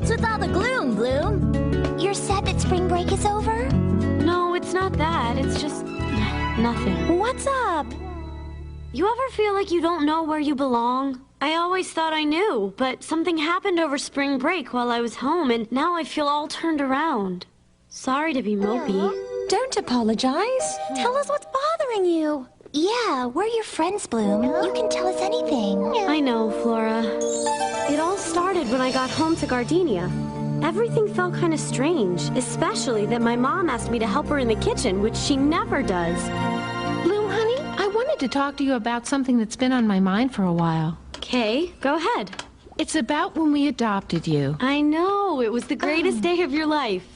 What's with all the gloom, Bloom? You're sad that spring break is over? No, it's not that. It's just nothing. What's up? You ever feel like you don't know where you belong? I always thought I knew, but something happened over spring break while I was home, and now I feel all turned around. Sorry to be mopey. Don't apologize. Tell us what's bothering you. Yeah, we're your friends, Bloom. You can tell us anything. I know, Flora. It all started when I got home to Gardenia. Everything felt kind of strange, especially that my mom asked me to help her in the kitchen, which she never does. Bloom, honey, I wanted to talk to you about something that's been on my mind for a while. Okay, go ahead. It's about when we adopted you. I know, it was the greatest day of your life.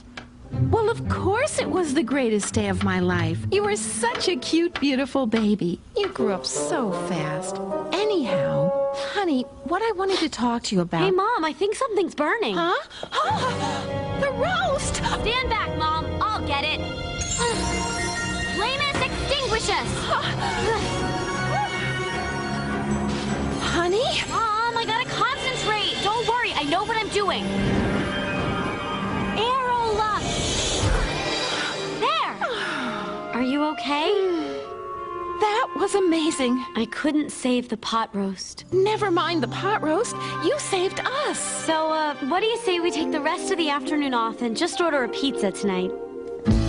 Well, of course it was the greatest day of my life. You were such a cute, beautiful baby. You grew up so fast. Anyhow, honey, what I wanted to talk to you about... Hey, Mom, I think something's burning. Huh? Oh, the roast! Stand back, Mom. I'll get it. Flame us, extinguish us! Honey? Mom, I gotta concentrate. Don't worry, I know what I'm doing. Arrow luck. There. Are you okay? That was amazing. I couldn't save the pot roast. Never mind the pot roast. You saved us. So, what do you say we take the rest of the afternoon off and just order a pizza tonight?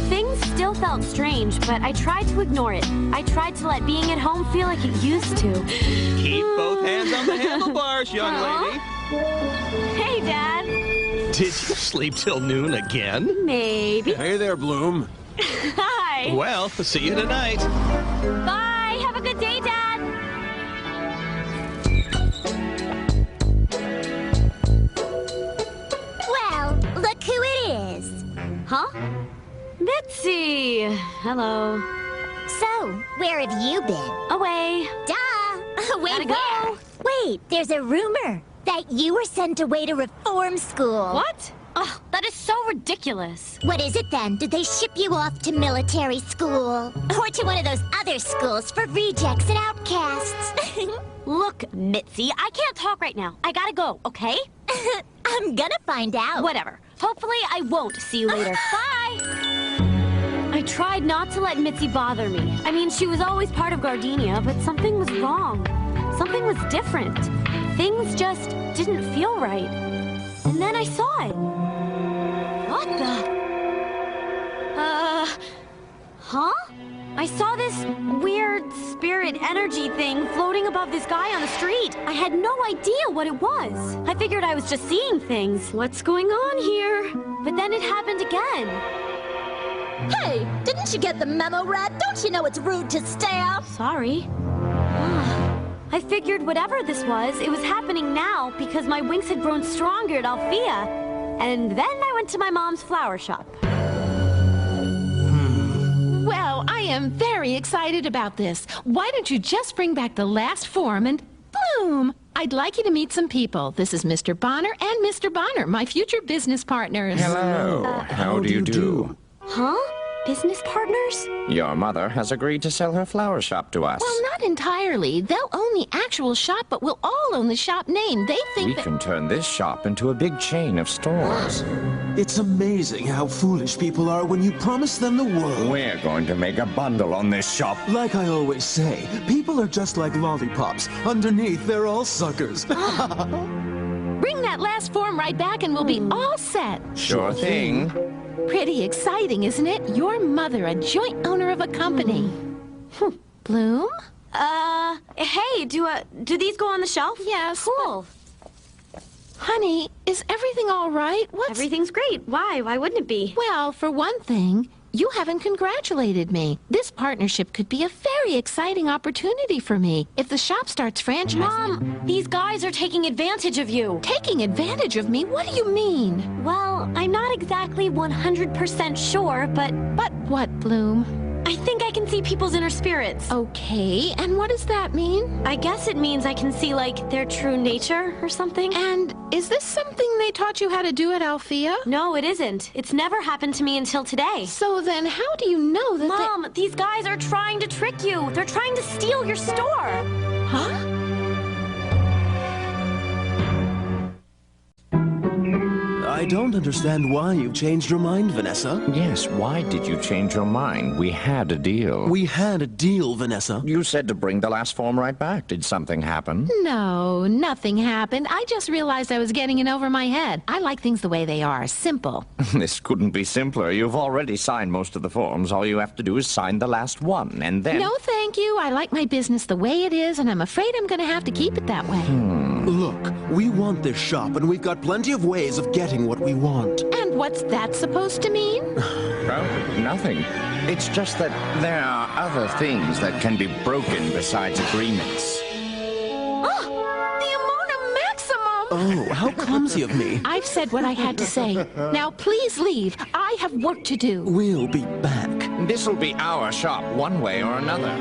Things still felt strange, but I tried to ignore it. I tried to let being at home feel like it used to. Keep both hands on the handlebars, young lady. Hey, Dad. Did you sleep till noon again? Maybe. Hey there, Bloom. Hi. Well, see you tonight. Bye. Have a good day, Dad. Well, look who it is. Huh? Mitzi. Hello. So, where have you been? Away. Duh! Gotta Wait, go. where? Wait, there's a rumor that you were sent away to reform school. What? Oh, that is so ridiculous. What is it then? Did they ship you off to military school? Or to one of those other schools for rejects and outcasts? Look, Mitzi, I can't talk right now. I gotta go, okay? I'm gonna find out. Whatever. Hopefully I won't see you later. Bye! I tried not to let Mitzi bother me. I mean, she was always part of Gardenia, but something was wrong. Something was different. Things just didn't feel right. And then I saw it. What the? Huh? I saw this weird spirit energy thing floating above this guy on the street. I had no idea what it was. I figured I was just seeing things. What's going on here? But then it happened again. Hey, didn't you get the memo, Rat? Don't you know it's rude to stare? Sorry. I figured whatever this was, it was happening now because my Winx had grown stronger at Althea. And then I went to my mom's flower shop. Well, I am very excited about this. Why don't you just bring back the last form and Bloom? I'd like you to meet some people. This is Mr. Bonner and Mr. Bonner, my future business partners. Hello. How do you do? Huh? Business partners? Your mother has agreed to sell her flower shop to us. Well, not entirely. They'll own the actual shop, but we'll all own the shop name. They think We that... can turn this shop into a big chain of stores. It's amazing how foolish people are when you promise them the world. We're going to make a bundle on this shop. Like I always say, people are just like lollipops. Underneath, they're all suckers. Bring that last form right back and we'll be all set. Sure thing. Pretty exciting, isn't it? Your mother, a joint owner of a company. Bloom? Hey, do these go on the shelf? Yes. Cool. Honey, is everything all right? Everything's great. Why? Why wouldn't it be? Well, for one thing, you haven't congratulated me. This partnership could be a very exciting opportunity for me if the shop starts franchising. Mom, these guys are taking advantage of you. Taking advantage of me? What do you mean? Well, I'm not exactly 100% sure, but But what, Bloom? I think I can see people's inner spirits. Okay, and what does that mean? I guess it means I can see, like, their true nature or something. And is this something they taught you how to do at Althea? No, it isn't. It's never happened to me until today. So then how do you know that Mom, these guys are trying to trick you. They're trying to steal your store. Huh? don't understand why you've changed your mind, Vanessa. Yes, why did you change your mind? We had a deal. We had a deal, Vanessa. You said to bring the last form right back. Did something happen? No, nothing happened. I just realized I was getting in over my head. I like things the way they are, simple. This couldn't be simpler. You've already signed most of the forms. All you have to do is sign the last one, and then... No, thank you. I like my business the way it is, and I'm afraid I'm going to have to keep it that way. Look, we want this shop, and we've got plenty of ways of getting what we want. And what's that supposed to mean? Oh, nothing. It's just that there are other things that can be broken besides agreements. The amount maximum! Oh, how clumsy of me. I've said what I had to say. Now please leave. I have work to do. We'll be back. This'll be our shop, one way or another.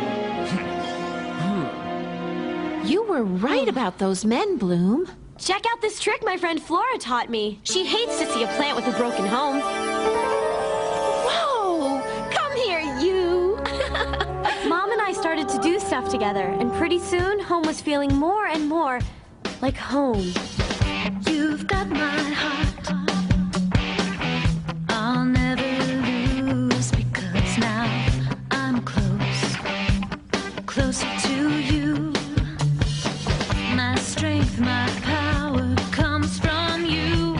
You were right about those men, Bloom. Check out this trick my friend Flora taught me. She hates to see a plant with a broken home. Whoa! Come here, you! Mom and I started to do stuff together, and pretty soon, home was feeling more and more like home. You've got my heart. I'll never lose because now I'm closer to you. My strength, my power comes from you.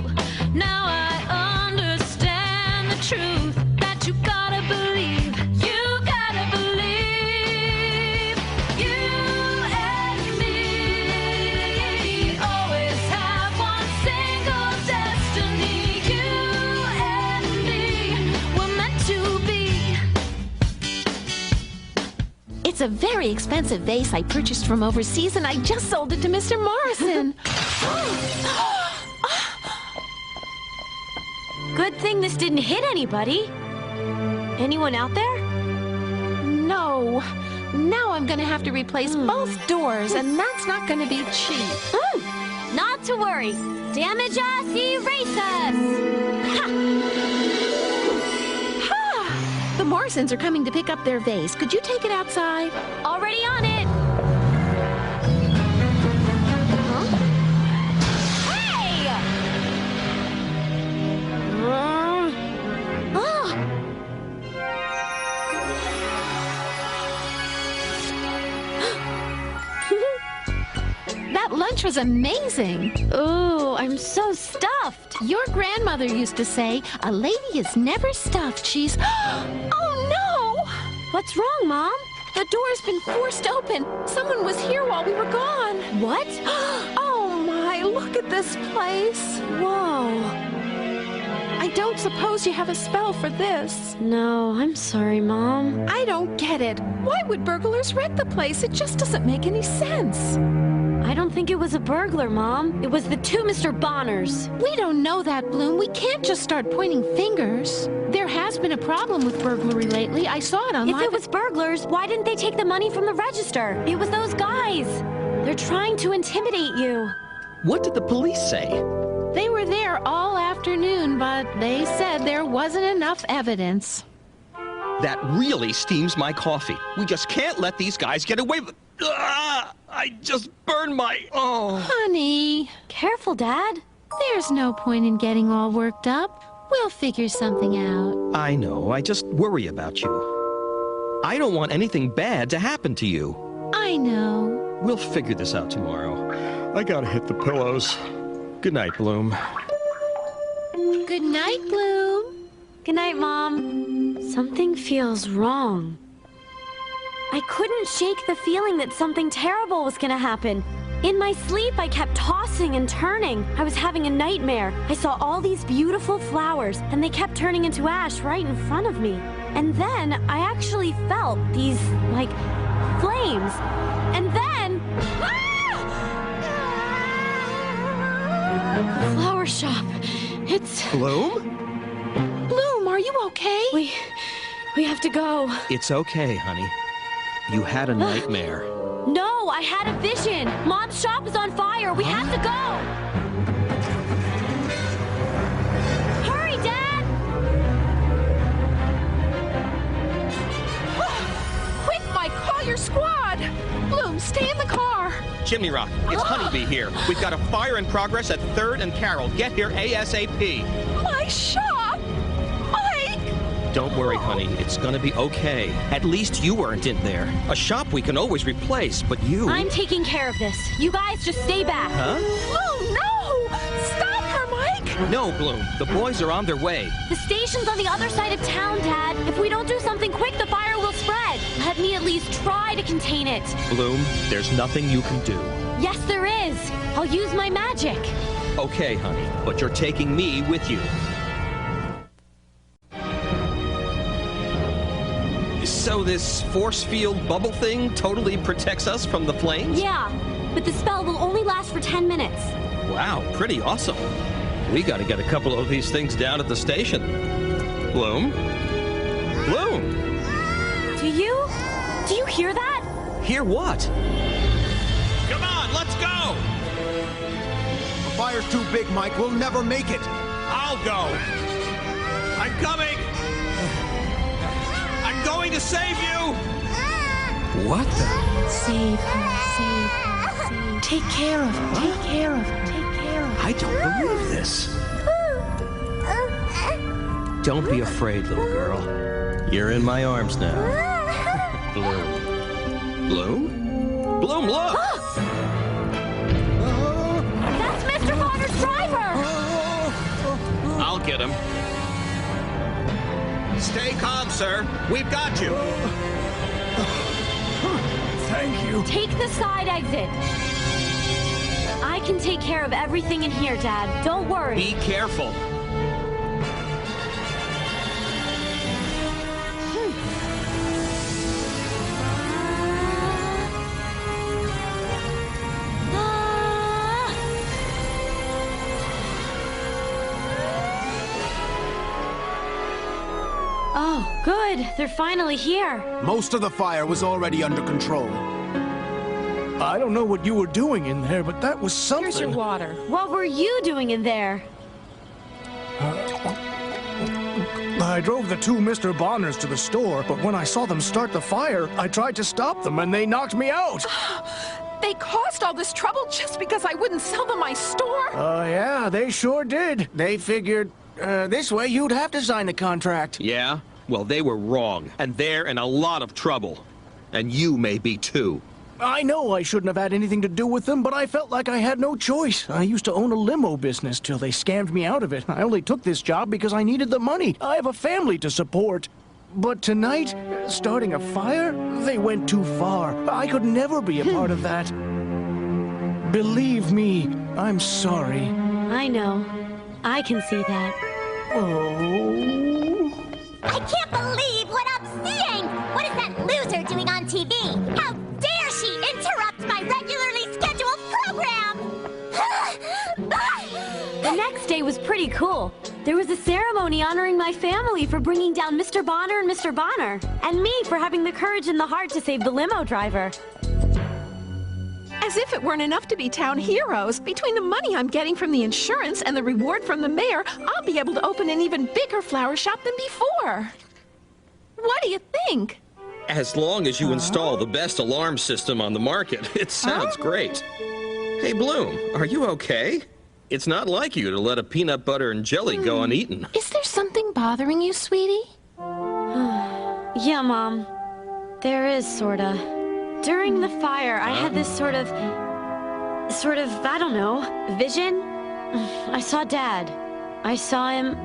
Now I understand the truth that you gotta believe. You gotta believe. You and me always have one single destiny. You and me were meant to be. It's a very expensive vase I purchased from overseas, and I just sold it to Mr. Morrison. Good thing this didn't hit anybody. Anyone out there? No. Now I'm going to have to replace both doors, and that's not going to be cheap. Not to worry. Damage us, erase us. The Morrisons are coming to pick up their vase. Could you take it outside? Already on it. Hey! That lunch was amazing. Ooh, I'm so stuffed. Your grandmother used to say, a lady is never stuffed. She's... Oh, no! What's wrong, Mom? The door's been forced open. Someone was here while we were gone. What? Oh, my, look at this place. Whoa. I don't suppose you have a spell for this. No, I'm sorry, Mom. I don't get it. Why would burglars wreck the place? It just doesn't make any sense. I don't think it was a burglar, Mom. It was the two Mr. Bonners. We don't know that, Bloom. We can't just start pointing fingers. There has been a problem with burglary lately. I saw it online. If it was burglars, why didn't they take the money from the register? It was those guys. They're trying to intimidate you. What did the police say? They were there all afternoon, but they said there wasn't enough evidence. That really steams my coffee. We just can't let these guys get away with... I just burned my... Oh. Honey, Careful, Dad. there's no point in getting all worked up. We'll figure something out. I know. I just worry about you. I don't want anything bad to happen to you. I know. We'll figure this out tomorrow. I gotta hit the pillows. Good night, Bloom. Good night, Bloom. Good night, Mom. Something feels wrong. I couldn't shake the feeling that something terrible was gonna happen. In my sleep, I kept tossing and turning. I was having a nightmare. I saw all these beautiful flowers, and they kept turning into ash right in front of me. And then I actually felt these, like, flames. And then... The flower shop. It's... Bloom? Bloom, are you okay? We have to go. It's okay, honey. You had a nightmare. No, I had a vision. Mom's shop is on fire. We have to go. Hurry, Dad! Quick, Mike, call your squad. Bloom, stay in the car. Chip Chimney Rock, it's Honeybee here. We've got a fire in progress at 3rd and Carroll. Get here ASAP. My shop! Mike! Don't worry, honey. It's gonna be okay. At least you weren't in there. A shop we can always replace, but you... I'm taking care of this. You guys just stay back. Huh? Oh, no! Stop her, Mike! No, Bloom. The boys are on their way. The station's on the other side of town, Dad. If we don't do something quick, the fire will spread. Let me at least try to contain it. Bloom, there's nothing you can do. Yes, there is. I'll use my magic. Okay, honey, but you're taking me with you. So this force field bubble thing totally protects us from the flames? Yeah, but the spell will only last for 10 minutes. Wow, pretty awesome. We gotta get a couple of these things down at the station. Bloom? Bloom! Do you hear that? Hear what? Come on, let's go! The fire's too big, Mike. We'll never make it. I'll go. I'm coming. I'm going to save you. What the? Save her, save her, save her. Take care of her, take care of her, take care of her. I don't believe this. Don't be afraid, little girl. You're in my arms now. Bloom. Bloom? Bloom, look! That's Mr. Bonner's driver! I'll get him. Stay calm, sir. We've got you. Thank you. Take the side exit. I can take care of everything in here, Dad. Don't worry. Be careful. Oh, good. They're finally here. Most of the fire was already under control. I don't know what you were doing in there, but that was something. Here's your water. What were you doing in there? I drove the two Mr. Bonners to the store, but when I saw them start the fire, I tried to stop them and they knocked me out. They caused all this trouble just because I wouldn't sell them my store? Yeah, they sure did. They figured, this way you'd have to sign the contract. Yeah? Well, they were wrong, and they're in a lot of trouble. And you may be too. I know I shouldn't have had anything to do with them, but I felt like I had no choice. I used to own a limo business till they scammed me out of it. I only took this job because I needed the money. I have a family to support. But tonight, starting a fire, they went too far. I could never be a part of that. Believe me, I'm sorry. I know. I can see that. Oh. I can't believe what I'm seeing! What is that loser doing on TV? How dare she interrupt my regularly scheduled program! The next day was pretty cool. There was a ceremony honoring my family for bringing down Mr. Bonner and Mr. Bonner, and me for having the courage and the heart to save the limo driver. As if it weren't enough to be town heroes. Between the money I'm getting from the insurance and the reward from the mayor, I'll be able to open an even bigger flower shop than before. What do you think? As long as you install the best alarm system on the market, it sounds great. Hey, Bloom, are you okay? It's not like you to let a peanut butter and jelly go uneaten. Is there something bothering you, sweetie? Yeah, Mom. There is, sorta. During the fire, I had this sort of, I don't know, vision. I saw Dad. I saw him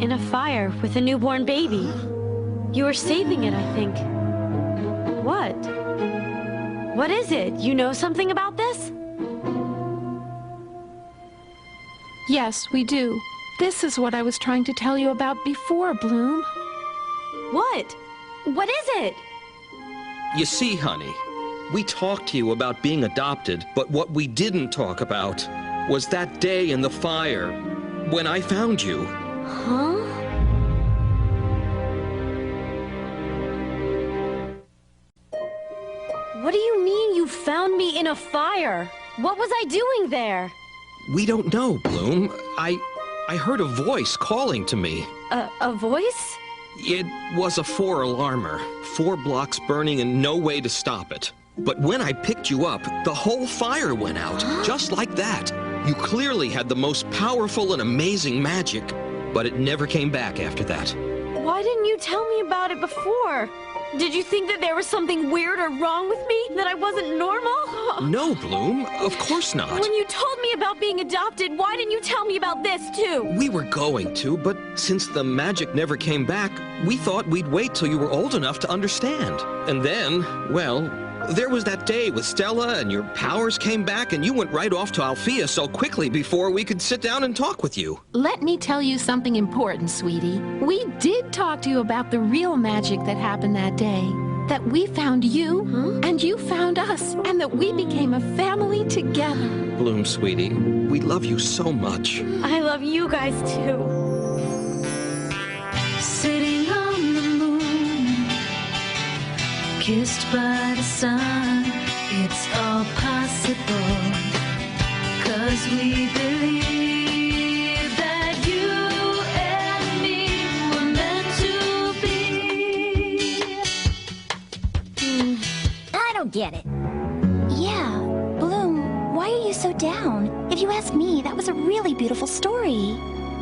in a fire with a newborn baby. You were saving it, I think. What? What is it? You know something about this? Yes, we do. This is what I was trying to tell you about before, Bloom. What? What is it? You see, honey, we talked to you about being adopted, but what we didn't talk about was that day in the fire when I found you. Huh? What do you mean you found me in a fire? What was I doing there? We don't know, Bloom. I heard a voice calling to me. A voice? It was a 4-alarmer. 4 blocks burning and no way to stop it. But when I picked you up, the whole fire went out, just like that. You clearly had the most powerful and amazing magic, but it never came back after that. Why didn't you tell me about it before? Did you think that there was something weird or wrong with me? That I wasn't normal? No, Bloom, of course not. When you told me about being adopted, why didn't you tell me about this, too? We were going to, but since the magic never came back, we thought we'd wait till you were old enough to understand. And then, well, there was that day with Stella, and your powers came back, and you went right off to Althea so quickly before we could sit down and talk with you. Let me tell you something important, sweetie. We did talk to you about the real magic that happened that day. That we found you, and you found us, and that we became a family together. Bloom, sweetie, we love you so much. I love you guys, too. Sitting on the moon, kissed by the sun, it's all possible, 'cause we believe that you and me were meant to be. I don't get it. Yeah, Bloom, why are you so down? If you ask me, that was a really beautiful story.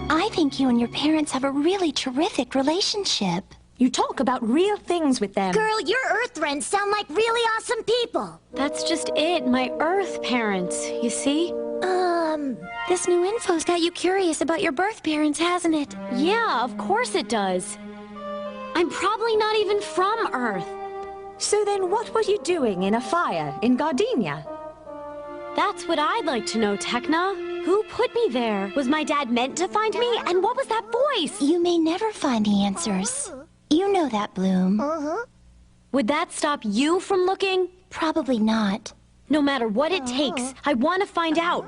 I think you and your parents have a really terrific relationship. You talk about real things with them. Girl, your Earth friends sound like really awesome people. That's just it, my Earth parents, you see? This new info's got you curious about your birth parents, hasn't it? Yeah, of course it does. I'm probably not even from Earth. So then what were you doing in a fire in Gardenia? That's what I'd like to know, Tekna. Who put me there? Was my dad meant to find me? And what was that voice? You may never find the answers. You know that, Bloom. Would that stop you from looking? Probably not. No matter what it takes, I want to find out.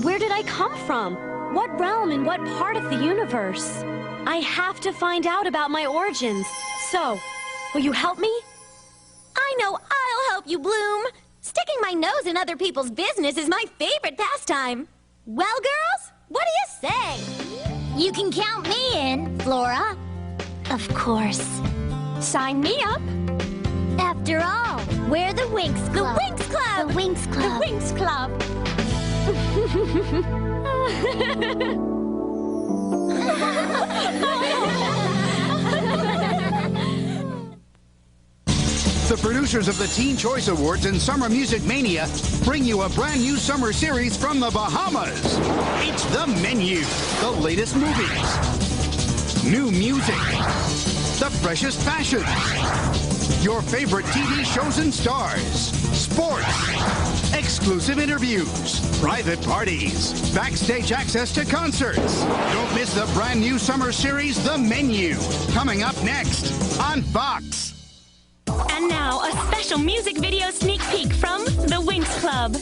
Where did I come from? What realm and what part of the universe? I have to find out about my origins. So, will you help me? I know I'll help you, Bloom. Sticking my nose in other people's business is my favorite pastime. Well, girls, what do you say? You can count me in, Flora. Of course. Sign me up. After all, we're the Winx Club. The Winx Club. The Winx Club. The Winx Club. The producers of the Teen Choice Awards and Summer Music Mania bring you a brand new summer series from the Bahamas. It's The Menu, the latest movies, new music, the freshest fashions, your favorite TV shows and stars, sports, exclusive interviews, private parties, backstage access to concerts. Don't miss the brand new summer series, The Menu, coming up next on Fox. And now, a special music video sneak peek from the Winx Club.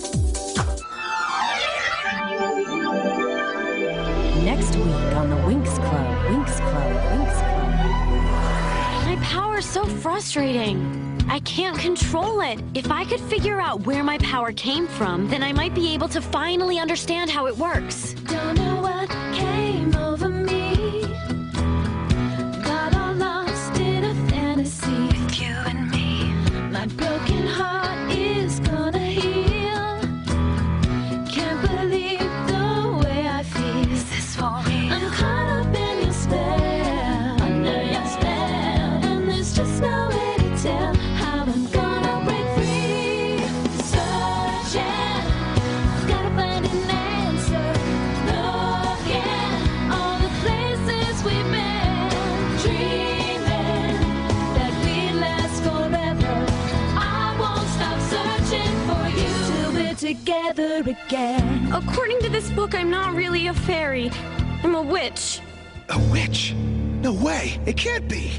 Next week on the Winx Club, Winx Club, Winx Club. My power's so frustrating. I can't control it. If I could figure out where my power came from, then I might be able to finally understand how it works. Don't know what came over me. Got all lost in a fantasy with you and me. My broken heart is gonna heal. Can't believe the way I feel. Is this for real? I'm caught up in your spell, under your spell, and there's just no way to tell how I'm gonna break free. Searching, gotta find an answer. Looking all the places we've been, dreaming that we'd last forever. I won't stop searching for you till we're together again. According to this book, I'm not really a fairy. I'm a witch. A witch? No way. It can't be.